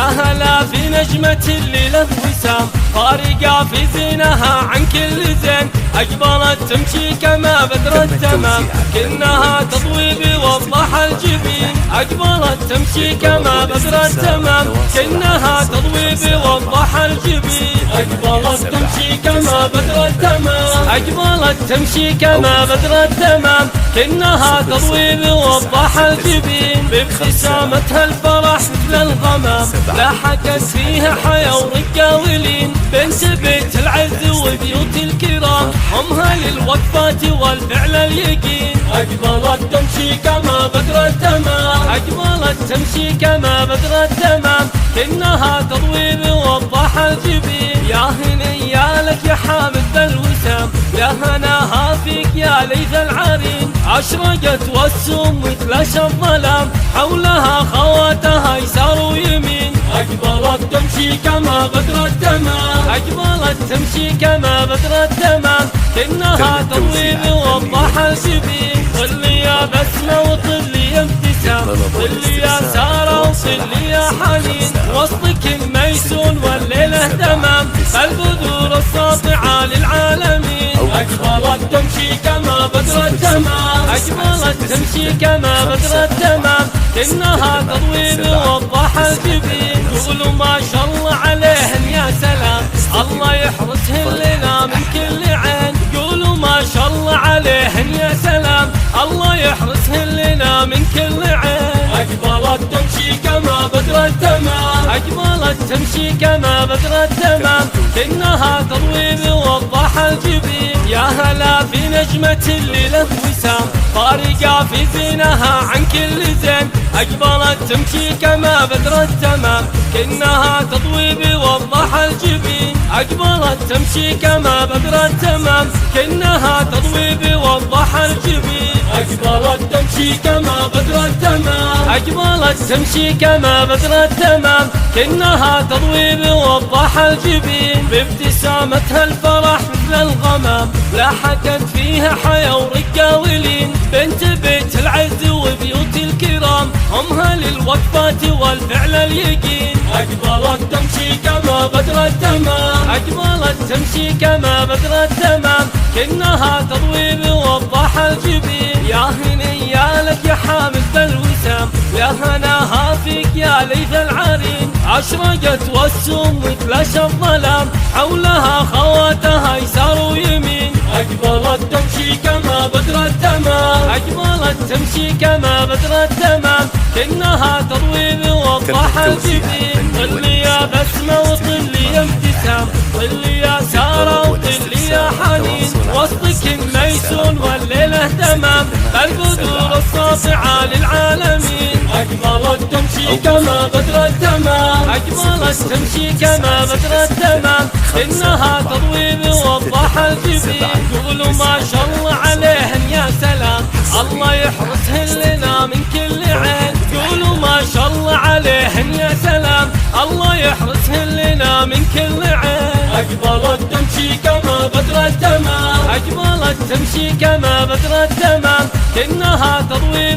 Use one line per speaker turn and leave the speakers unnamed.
يا هلا في نجمة الليلة وسام فارقة في زينها عن كل زين، أقبلت تمشي كما بدر التمام كأنها تضوي بوضح الجبين، أقبلت تمشي كما بدر التمام كأنها تضوي بوضح الجبين، أقبلت تمشي كما بدر التمام، أقبلت تمشي كما بدر التمام كأنها تضوي بوضح الجبين، بابتسامتها الفرح مثل الغمام لاحقت فيها حياة ورقة ولين، بنت بيت العز وبيوت الكرام همها للوقفات والفعل اليقين، أقبلت تمشي كما بدر التمام، أقبلت تمشي كما بدر التمام كأنها تضوي بوضح الجبين، يا هنيا لك يا حامد ذا الوسام، يا هناها فيك يا ليث العرين، أشرقت والسم وتلاشى الظلام حولها خواتها يسار ويمين، أقبلت تمشي كما بدر التمام، أقبلت تمشي كما بدر التمام كأنها تضوي بوضح الجبين، طل يا بسمة وطل يا ابتسام، طل يا سارة وطل يا حنين، وسطك ميسون والليلة تمام البذور الساطعة للعالمين، أقبلت تمشي كما بدر التمام، أقبلت تمشي كما بدر التمام كأنها تضوي بوضح الجبين، قولوا ما شاء الله عليهن يا سلام الله يحرسهن لنا من كل عين، قولوا ما شاء الله عليهن يا سلام الله يحرسهن لنا من كل عين، أقبلت تمشي كما بدر التمام، أقبلت تمشي كما بدر التمام كأنها تضوي بوضح الجبين، يا هلا في نجمة الليلة وسام فارقة في زينها عن كل زين، أقبلت تمشي كما بدر التمام كأنها تضوي بوضح الجبين، أقبلت تمشي كما بدر التمام كأنها تضوي بوضح الجبين، أقبلت تمشي كما بدر التمام، أقبلت تمشي كما بدر التمام كأنها تضوي بوضح الجبين، بابتسامتها الفرح مثل الغمام لاحقت فيها حياة ورقة ولين، بنت بيت العز وبيوت الكرام همها للوقفات والفعل اليقين، أقبلت تمشي كما بدر التمام، أقبلت تمشي كما بدر التمام كأنها تضوي بوضح الجبين، يا هنيا لك يا حامد ذا الوسام، يا هناها فيك يا ليث العرين، أشرقت والسم وتلاشى الظلام حولها خواتها يسار ويمين، أقبلت تمشي كما بدر التمام، أقبلت تمشي كما بدر التمام كأنها تضوي بوضح الجبين، طل يا بسمة وطل يا ابتسام، طل يا سارة وطل يا حنين، وسطك ميسون والليلة تمام البذور الساطعة للعالمين، أقبلت تمشي كما بدر التمام، أقبلت تمشي كما بدر التمام إنها تضوي بوضح الجبين، قولوا ما شاء الله عليهن يا سلام الله يحرسهن لنا من كل عين، قولوا ما شاء الله عليهن يا سلام الله يحرسهن لنا من كل عين، أقبلت تمشي كما بدر التمام، أقبلت تمشي كما بدر التمام كأنها تضوي